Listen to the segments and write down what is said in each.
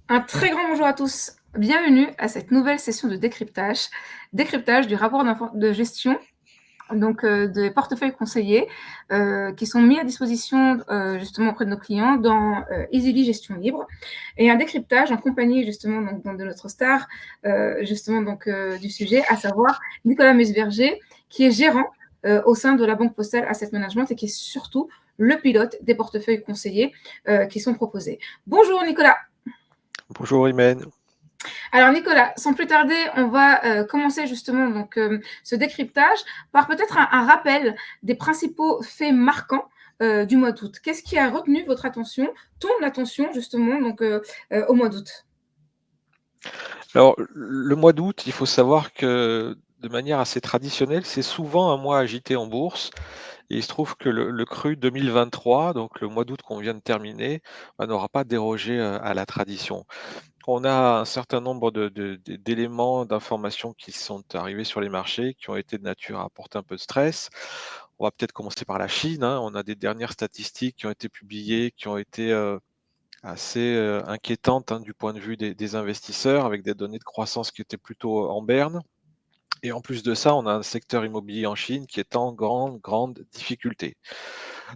Un très grand bonjour à tous. Bienvenue à cette nouvelle session de décryptage du rapport de gestion des portefeuilles conseillers qui sont mis à disposition justement auprès de nos clients dans Easily Gestion Libre et un décryptage en compagnie justement de notre star du sujet, à savoir Nicolas Musberger, qui est gérant au sein de la Banque Postale Asset Management et qui est surtout le pilote des portefeuilles conseillers qui sont proposés. Bonjour Nicolas. Bonjour Imen. Alors Nicolas, sans plus tarder, on va commencer justement ce décryptage par peut-être un rappel des principaux faits marquants du mois d'août. Qu'est-ce qui a retenu votre attention, ton attention justement au mois d'août? Alors, le mois d'août, il faut savoir que de manière assez traditionnelle, c'est souvent un mois agité en bourse. Et il se trouve que le cru 2023, donc le mois d'août qu'on vient de terminer, n'aura pas dérogé à la tradition. On a un certain nombre d'éléments, d'informations qui sont arrivés sur les marchés, qui ont été de nature à apporter un peu de stress. On va peut-être commencer par la Chine, hein. On a des dernières statistiques qui ont été publiées, qui ont été assez inquiétante, hein, du point de vue des investisseurs, avec des données de croissance qui étaient plutôt en berne. Et en plus de ça, on a un secteur immobilier en Chine qui est en grande difficulté.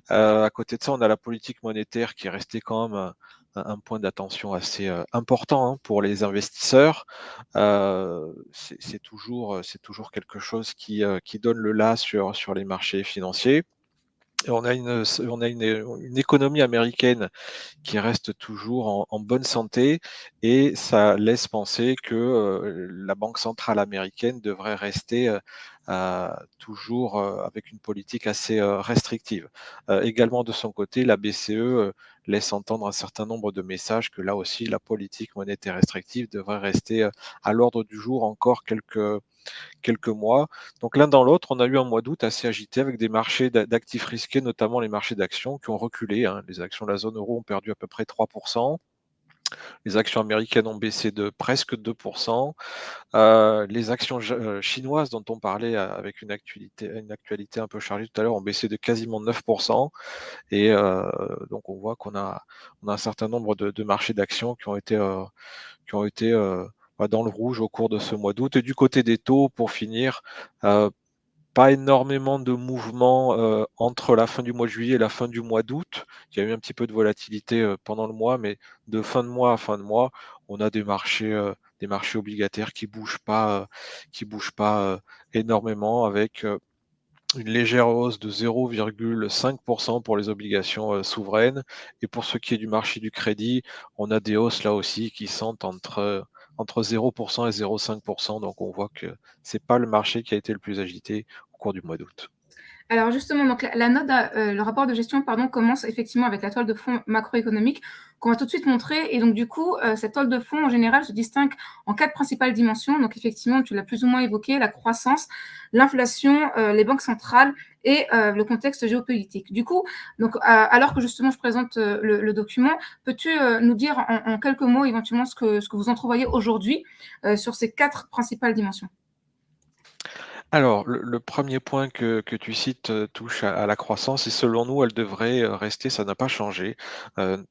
À côté de ça, on a la politique monétaire qui est restée quand même un point d'attention assez important, hein, pour les investisseurs. C'est toujours quelque chose qui donne le là sur les marchés financiers. Et on a une économie américaine qui reste toujours en bonne santé, et ça laisse penser que la Banque centrale américaine devrait rester toujours avec une politique assez restrictive. Également de son côté, la BCE laisse entendre un certain nombre de messages que là aussi la politique monétaire restrictive devrait rester à l'ordre du jour encore quelques mois. Donc l'un dans l'autre, on a eu un mois d'août assez agité avec des marchés d'actifs risqués, notamment les marchés d'actions qui ont reculé, hein. Les actions de la zone euro ont perdu à peu près 3%. Les actions américaines ont baissé de presque 2%. Les actions chinoises dont on parlait avec une actualité un peu chargée tout à l'heure ont baissé de quasiment 9%. Et donc on voit qu'on a un certain nombre de marchés d'actions qui ont été dans le rouge au cours de ce mois d'août. Et du côté des taux, pour finir, euh, pas énormément de mouvements entre la fin du mois de juillet et la fin du mois d'août. Il y a eu un petit peu de volatilité pendant le mois, mais de fin de mois à fin de mois, on a des marchés obligataires qui bougent pas énormément, avec une légère hausse de 0,5% pour les obligations souveraines. Et pour ce qui est du marché du crédit, on a des hausses là aussi qui sont entre 0% et 0,5%. Donc on voit que c'est pas le marché qui a été le plus agité au cours du mois d'août. Alors justement, le rapport de gestion commence effectivement avec la toile de fond macroéconomique qu'on va tout de suite montrer. Et donc du coup, cette toile de fond en général se distingue en 4 principales dimensions. Donc effectivement, tu l'as plus ou moins évoqué, la croissance, l'inflation, les banques centrales et le contexte géopolitique. Du coup, alors que justement je présente le document, peux-tu nous dire en quelques mots éventuellement ce que vous entrevoyez aujourd'hui sur ces 4 principales dimensions? Alors, le premier point que tu cites touche à la croissance, et selon nous, elle devrait rester, ça n'a pas changé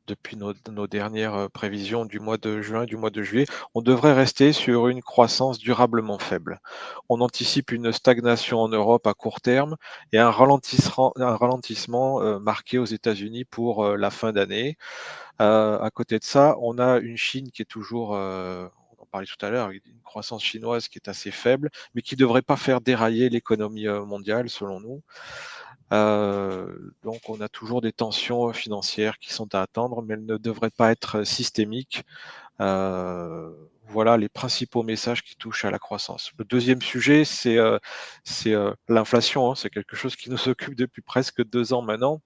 depuis nos dernières prévisions du mois de juin et du mois de juillet. On devrait rester sur une croissance durablement faible. On anticipe une stagnation en Europe à court terme et un ralentissement marqué aux États-Unis pour la fin d'année. À côté de ça, on a une Chine qui est toujours, on en parlait tout à l'heure, avec une croissance chinoise qui est assez faible, mais qui ne devrait pas faire dérailler l'économie mondiale, selon nous. Donc on a toujours des tensions financières qui sont à attendre, mais elles ne devraient pas être systémiques. Voilà les principaux messages qui touchent à la croissance. Le deuxième sujet, c'est l'inflation, hein. C'est quelque chose qui nous occupe depuis presque 2 ans maintenant.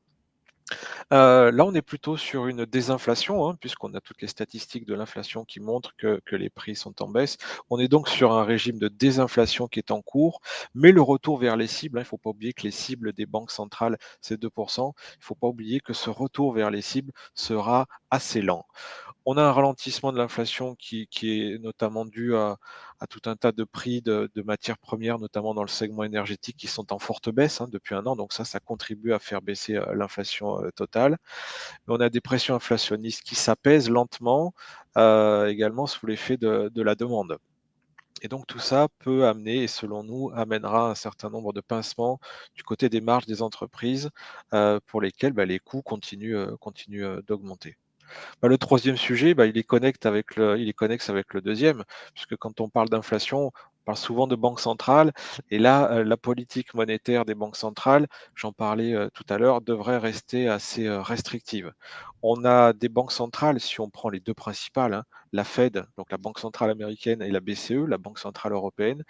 Là, on est plutôt sur une désinflation, hein, puisqu'on a toutes les statistiques de l'inflation qui montrent que les prix sont en baisse. On est donc sur un régime de désinflation qui est en cours, mais le retour vers les cibles, hein, il ne faut pas oublier que les cibles des banques centrales, c'est 2%. Il ne faut pas oublier que ce retour vers les cibles sera assez lent. On a un ralentissement de l'inflation qui est notamment dû à tout un tas de prix de matières premières, notamment dans le segment énergétique, qui sont en forte baisse, hein, depuis 1 an. Donc ça contribue à faire baisser, l'inflation, totale. Mais on a des pressions inflationnistes qui s'apaisent lentement, également sous l'effet de la demande. Et donc tout ça peut amener et selon nous, amènera un certain nombre de pincements du côté des marges des entreprises, pour lesquelles, les coûts continuent, d'augmenter. Le troisième sujet, il est connexe avec le deuxième, puisque quand on parle d'inflation, on parle souvent de banque centrale et là, la politique monétaire des banques centrales, j'en parlais, tout à l'heure, devrait rester assez, restrictive. On a des banques centrales, si on prend les 2 principales, hein, la Fed, donc la banque centrale américaine et la BCE, la Banque centrale européenne,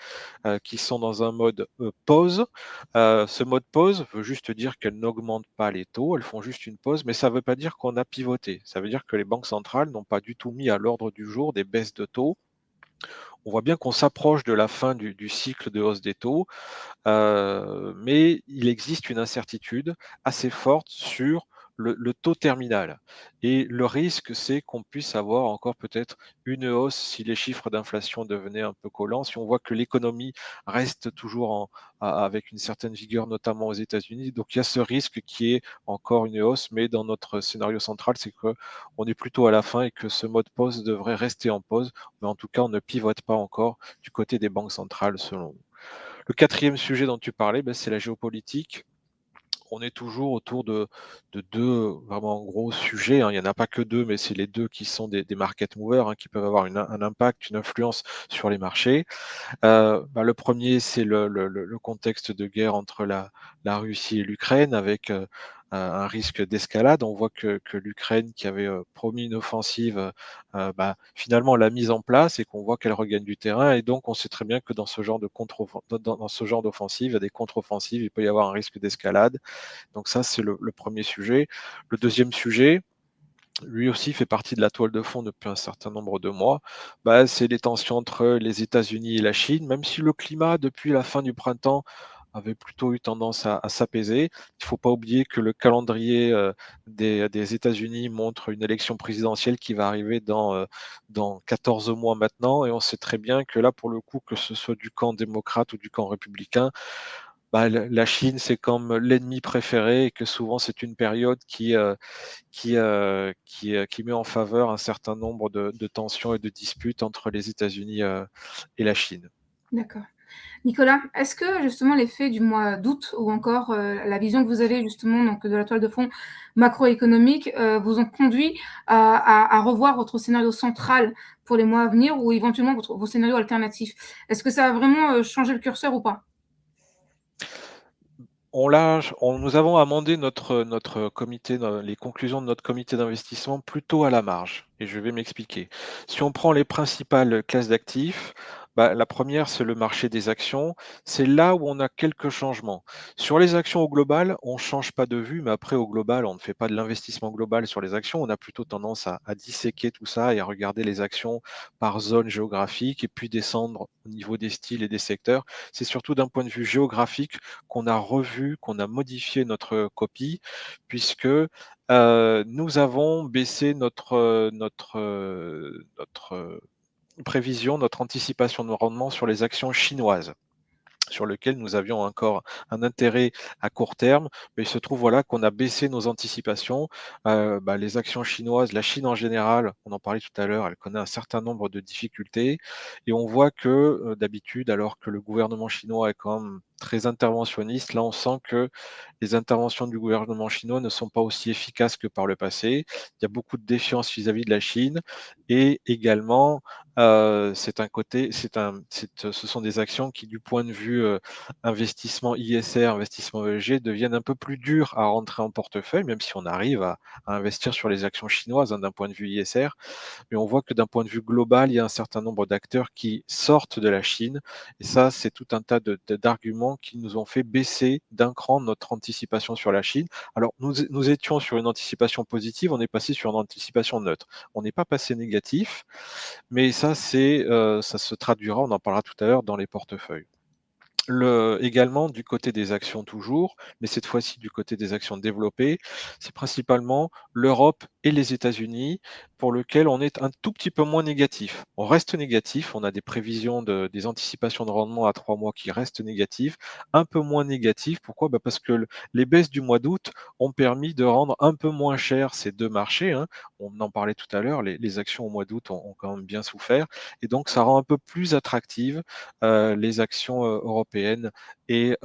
qui sont dans un mode, pause. Ce mode pause veut juste dire qu'elles n'augmentent pas les taux, elles font juste une pause, mais ça ne veut pas dire qu'on a pivoté. Ça veut dire que les banques centrales n'ont pas du tout mis à l'ordre du jour des baisses de taux. On voit bien qu'on s'approche de la fin du cycle de hausse des taux, mais il existe une incertitude assez forte sur le taux terminal et le risque, c'est qu'on puisse avoir encore peut-être une hausse si les chiffres d'inflation devenaient un peu collants. Si on voit que l'économie reste toujours avec une certaine vigueur, notamment aux États-Unis. Donc il y a ce risque qui est encore une hausse, mais dans notre scénario central, c'est qu'on est plutôt à la fin et que ce mode pause devrait rester en pause. Mais en tout cas, on ne pivote pas encore du côté des banques centrales selon nous. Le quatrième sujet dont tu parlais, c'est la géopolitique. On est toujours autour de 2 vraiment gros sujets, hein. Il n'y en a pas que 2, mais c'est les 2 qui sont des market movers, hein, qui peuvent avoir un impact, une influence sur les marchés. Le premier, c'est le contexte de guerre entre la Russie et l'Ukraine avec, un risque d'escalade. On voit que l'Ukraine qui avait, promis une offensive, finalement l'a mise en place et qu'on voit qu'elle regagne du terrain et donc on sait très bien que dans ce genre de dans ce genre d'offensive, il y a des contre-offensives, il peut y avoir un risque d'escalade. Donc ça, c'est le 1er sujet. Le deuxième sujet, lui aussi fait partie de la toile de fond depuis un certain nombre de mois, c'est les tensions entre les États-Unis et la Chine. Même si le climat, depuis la fin du printemps, avait plutôt eu tendance à s'apaiser, il ne faut pas oublier que le calendrier, des États-Unis montre une élection présidentielle qui va arriver dans 14 mois maintenant et on sait très bien que là, pour le coup, que ce soit du camp démocrate ou du camp républicain, la Chine, c'est comme l'ennemi préféré et que souvent c'est une période qui met en faveur un certain nombre de tensions et de disputes entre les États-Unis, et la Chine. D'accord. Nicolas, est-ce que justement l'effet du mois d'août ou encore, la vision que vous avez justement donc de la toile de fond macroéconomique, vous ont conduit à revoir votre scénario central pour les mois à venir ou éventuellement vos scénarios alternatifs? Est-ce que ça a vraiment, changé le curseur ou pas? Nous avons amendé notre comité, les conclusions de notre comité d'investissement plutôt à la marge et je vais m'expliquer. Si on prend les principales classes d'actifs, la première, c'est le marché des actions. C'est là où on a quelques changements. Sur les actions au global, on ne change pas de vue, mais après au global, on ne fait pas de l'investissement global sur les actions. On a plutôt tendance à disséquer tout ça et à regarder les actions par zone géographique et puis descendre au niveau des styles et des secteurs. C'est surtout d'un point de vue géographique qu'on a revu, qu'on a modifié notre copie puisque, nous avons baissé notre prévision, notre anticipation de rendement sur les actions chinoises sur lequel nous avions encore un intérêt à court terme. Mais il se trouve voilà qu'on a baissé nos anticipations. Les actions chinoises, la Chine en général, on en parlait tout à l'heure, elle connaît un certain nombre de difficultés et on voit que, d'habitude, alors que le gouvernement chinois est quand même très interventionniste, là on sent que les interventions du gouvernement chinois ne sont pas aussi efficaces que par le passé. Il y a beaucoup de défiance vis-à-vis de la Chine et également, ce sont des actions qui, du point de vue, investissement ISR, investissement ESG, deviennent un peu plus dures à rentrer en portefeuille, même si on arrive à investir sur les actions chinoises, hein, d'un point de vue ISR. Mais on voit que d'un point de vue global, il y a un certain nombre d'acteurs qui sortent de la Chine et ça, c'est tout un tas d'arguments qui nous ont fait baisser d'un cran notre anticipation sur la Chine. Alors nous étions sur une anticipation positive, on est passé sur une anticipation neutre. On n'est pas passé négatif, mais ça, ça se traduira, on en parlera tout à l'heure, dans les portefeuilles. Également du côté des actions toujours, mais cette fois-ci du côté des actions développées, c'est principalement l'Europe et les États-Unis pour lequel on est un tout petit peu moins négatif. On reste négatif, on a des prévisions des anticipations de rendement à 3 mois qui restent négatives, un peu moins négatifs. Pourquoi? Bah, parce que les baisses du mois d'août ont permis de rendre un peu moins cher ces 2 marchés, hein. On en parlait tout à l'heure, les actions au mois d'août ont quand même bien souffert et donc ça rend un peu plus attractives, les actions, européennes et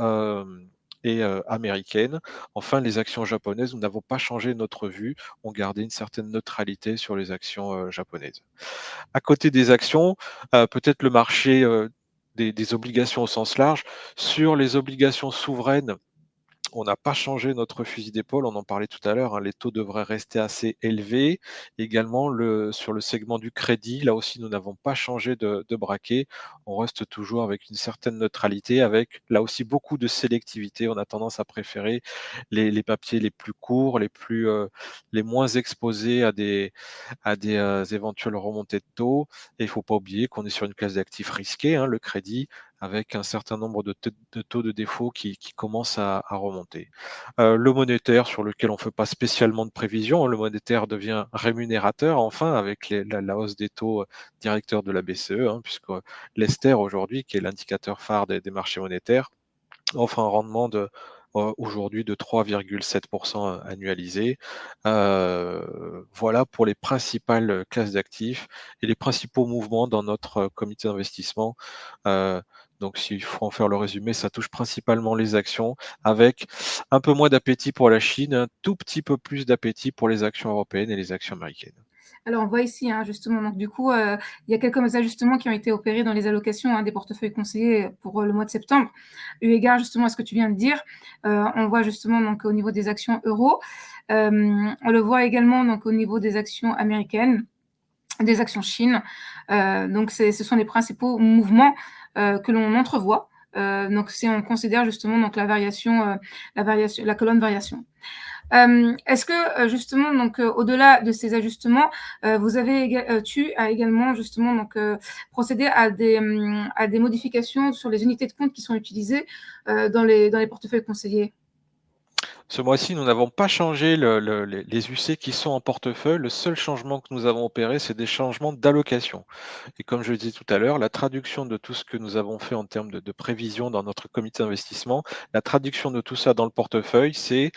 américaines. Enfin, les actions japonaises, nous n'avons pas changé notre vue, on gardait une certaine neutralité sur les actions, japonaises. À côté des actions, peut-être le marché, des obligations au sens large. Sur les obligations souveraines, on n'a pas changé notre fusil d'épaule, on en parlait tout à l'heure, hein, les taux devraient rester assez élevés. Également, sur le segment du crédit, là aussi, nous n'avons pas changé de braquet. On reste toujours avec une certaine neutralité, avec là aussi beaucoup de sélectivité. On a tendance à préférer les papiers les plus courts, les moins exposés à des éventuelles remontées de taux. Et il ne faut pas oublier qu'on est sur une classe d'actifs risqués, hein, le crédit, avec un certain nombre de taux de défaut qui commencent à remonter. Le monétaire sur lequel on ne fait pas spécialement de prévision, hein, le monétaire devient rémunérateur enfin avec la hausse des taux, directeurs de la BCE, hein, puisque l'Ester aujourd'hui, qui est l'indicateur phare des marchés monétaires, offre un rendement aujourd'hui de 3,7 annualisé. Voilà pour les principales classes d'actifs et les principaux mouvements dans notre comité d'investissement. Heu, donc s'il faut en faire le résumé, ça touche principalement les actions avec un peu moins d'appétit pour la Chine, un tout petit peu plus d'appétit pour les actions européennes et les actions américaines. Alors, on voit ici, hein, justement, donc du coup, il y a quelques ajustements qui ont été opérés dans les allocations, hein, des portefeuilles conseillés pour, le mois de septembre. Eu égard justement à ce que tu viens de dire, on voit justement donc au niveau des actions euros, on le voit également donc au niveau des actions américaines, des actions Chine. Donc ce sont les principaux mouvements, que l'on entrevoit. Donc si on considère justement donc la colonne variation. Est-ce que, justement donc, au-delà de ces ajustements, tu as également justement donc, procédé à des modifications sur les unités de compte qui sont utilisées, dans les portefeuilles conseillés? Ce mois-ci, nous n'avons pas changé les UC qui sont en portefeuille. Le seul changement que nous avons opéré, c'est des changements d'allocation. Et comme je le disais tout à l'heure, la traduction de tout ce que nous avons fait en termes de prévision dans notre comité d'investissement, la traduction de tout ça dans le portefeuille, c'est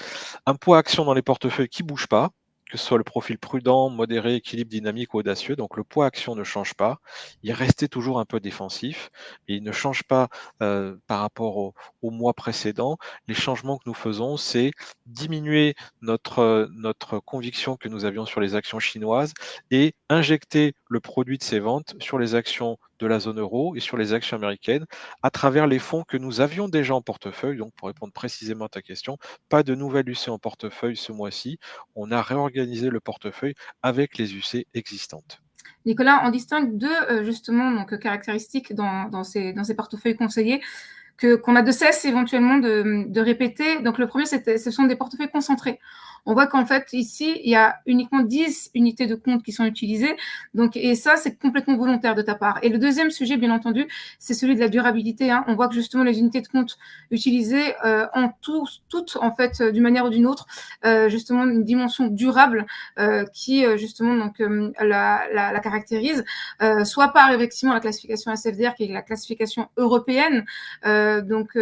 un poids action dans les portefeuilles qui ne bouge pas, que ce soit le profil prudent, modéré, équilibre dynamique ou audacieux. Donc le poids action ne change pas. Il restait toujours un peu défensif, mais il ne change pas par rapport au mois précédent. Les changements que nous faisons, c'est diminuer notre conviction que nous avions sur les actions chinoises et injecter le produit de ces ventes sur les actions de la zone euro et sur les actions américaines à travers les fonds que nous avions déjà en portefeuille. Donc, pour répondre précisément à ta question, pas de nouvelle UC en portefeuille ce mois-ci. On a réorganisé le portefeuille avec les UC existantes. Nicolas, on distingue 2 justement donc caractéristiques dans ces portefeuilles conseillés qu'on a de cesse éventuellement de répéter. Donc le premier, ce sont des portefeuilles concentrés. On voit qu'en fait, ici, il y a uniquement 10 unités de compte qui sont utilisées. Donc, et ça, c'est complètement volontaire de ta part. Et le deuxième sujet, bien entendu, c'est celui de la durabilité, hein. On voit que justement, les unités de compte utilisées ont toutes, en fait, d'une manière ou d'une autre, justement, une dimension durable qui, justement, donc, la caractérise, soit par, effectivement, la classification SFDR, qui est la classification européenne, donc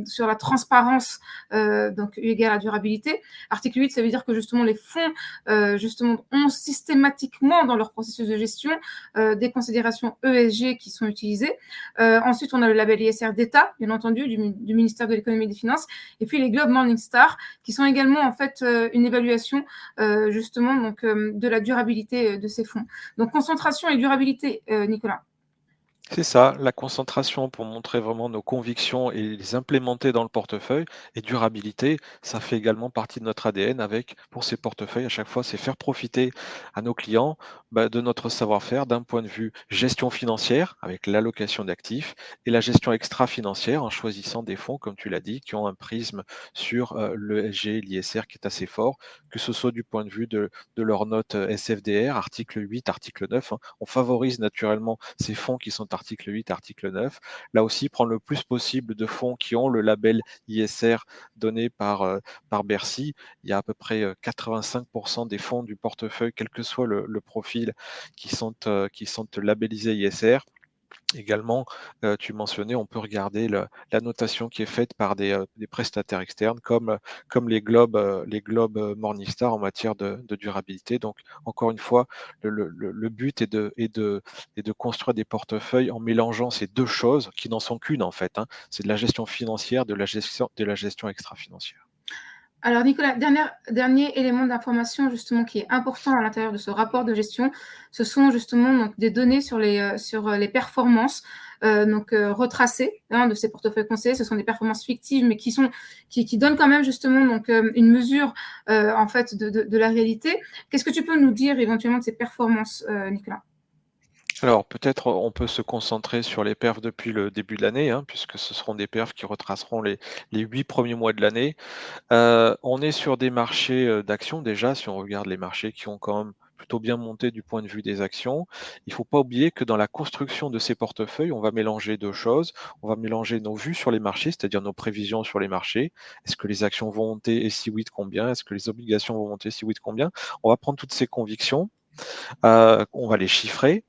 sur la transparence, donc eu égard à la durabilité. Article 8, ça veut dire que justement les fonds justement ont systématiquement dans leur processus de gestion des considérations ESG qui sont utilisées. Ensuite, on a le label ISR d'État, bien entendu, du ministère de l'économie et des finances, et puis les Globe Morningstar, qui sont également en fait une évaluation justement donc de la durabilité de ces fonds. Donc concentration et durabilité, Nicolas. C'est ça, la concentration pour montrer vraiment nos convictions et les implémenter dans le portefeuille. Et durabilité, ça fait également partie de notre ADN avec, pour ces portefeuilles, à chaque fois, c'est faire profiter à nos clients de notre savoir-faire d'un point de vue gestion financière, avec l'allocation d'actifs, et la gestion extra-financière en choisissant des fonds, comme tu l'as dit, qui ont un prisme sur le SG, l'ISR qui est assez fort, que ce soit du point de vue de leur note SFDR, article 8, article 9, hein. On favorise naturellement ces fonds qui sont article 8, article 9. Là aussi, prendre le plus possible de fonds qui ont le label ISR donné par Bercy. Il y a à peu près 85% des fonds du portefeuille, quel que soit le profil, qui sont labellisés ISR. Également, tu mentionnais, on peut regarder la notation qui est faite par des prestataires externes comme les globes Morningstar en matière de durabilité. Donc, encore une fois, le but est de construire des portefeuilles en mélangeant ces deux choses qui n'en sont qu'une en fait, hein. C'est de la gestion financière, de la gestion extra-financière. Alors Nicolas, dernier élément d'information justement qui est important à l'intérieur de ce rapport de gestion, ce sont justement donc des données sur les performances retracées, hein, de ces portefeuilles conseillés. Ce sont des performances fictives, mais qui donnent quand même justement donc une mesure en fait de la réalité. Qu'est-ce que tu peux nous dire éventuellement de ces performances, Nicolas? Alors peut-être on peut se concentrer sur les perfs depuis le début de l'année, hein, puisque ce seront des perfs qui retraceront les 8 premiers mois de l'année. On est sur des marchés, d'actions déjà, si on regarde les marchés qui ont quand même plutôt bien monté du point de vue des actions. Il ne faut pas oublier que dans la construction de ces portefeuilles, on va mélanger 2 choses. On va mélanger nos vues sur les marchés, c'est-à-dire nos prévisions sur les marchés. Est-ce que les actions vont monter et si oui, de combien? Est-ce que les obligations vont monter? Si oui, de combien? On va prendre toutes ces convictions, on va les chiffrer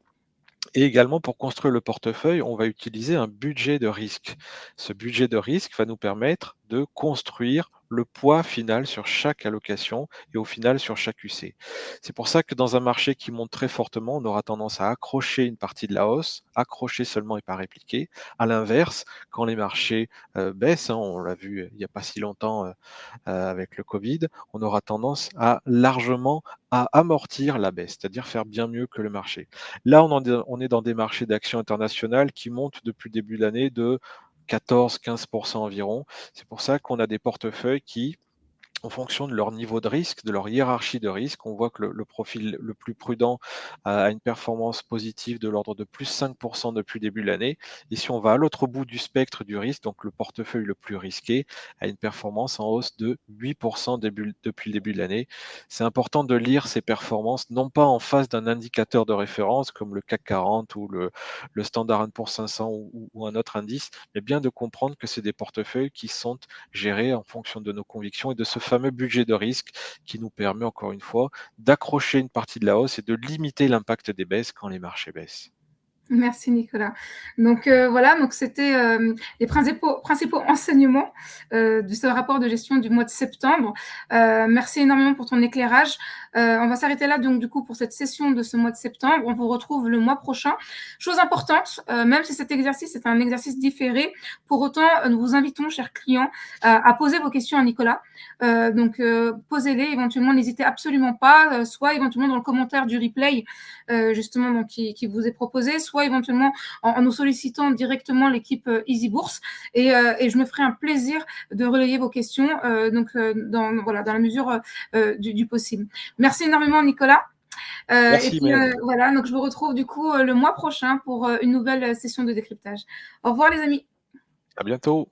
et également, pour construire le portefeuille, on va utiliser un budget de risque. Ce budget de risque va nous permettre de construire le poids final sur chaque allocation et au final sur chaque UC. C'est pour ça que dans un marché qui monte très fortement, on aura tendance à accrocher une partie de la hausse, accrocher seulement et pas répliquer. À l'inverse, quand les marchés baissent, hein, on l'a vu il n'y a pas si longtemps avec le Covid, on aura tendance à largement à amortir la baisse, c'est-à-dire faire bien mieux que le marché. Là, on est dans des marchés d'actions internationales qui montent depuis le début de l'année de 14-15% environ. C'est pour ça qu'on a des portefeuilles qui, en fonction de leur niveau de risque, de leur hiérarchie de risque, on voit que le profil le plus prudent a une performance positive de l'ordre de plus 5% depuis le début de l'année. Et si on va à l'autre bout du spectre du risque, donc le portefeuille le plus risqué, a une performance en hausse de 8% depuis le début de l'année. C'est important de lire ces performances, non pas en face d'un indicateur de référence comme le CAC 40 ou le Standard & Poor's 500 ou un autre indice, mais bien de comprendre que c'est des portefeuilles qui sont gérés en fonction de nos convictions et de ce fameux budget de risque qui nous permet encore une fois d'accrocher une partie de la hausse et de limiter l'impact des baisses quand les marchés baissent. Merci Nicolas. Donc voilà, donc c'était les principaux enseignements de ce rapport de gestion du mois de septembre. Merci énormément pour ton éclairage. On va s'arrêter là donc du coup pour cette session de ce mois de septembre. On vous retrouve le mois prochain. Chose importante, même si cet exercice est un exercice différé, pour autant nous vous invitons, chers clients, à poser vos questions à Nicolas. Donc posez-les éventuellement, n'hésitez absolument pas, soit éventuellement dans le commentaire du replay justement donc, qui vous est proposé, soit éventuellement en nous sollicitant directement l'équipe Easy Bourse et je me ferai un plaisir de relayer vos questions dans la mesure du possible. Merci énormément Nicolas. Et Merci puis Mélanie. voilà, donc je vous retrouve du coup le mois prochain pour une nouvelle session de décryptage. Au revoir les amis. À bientôt.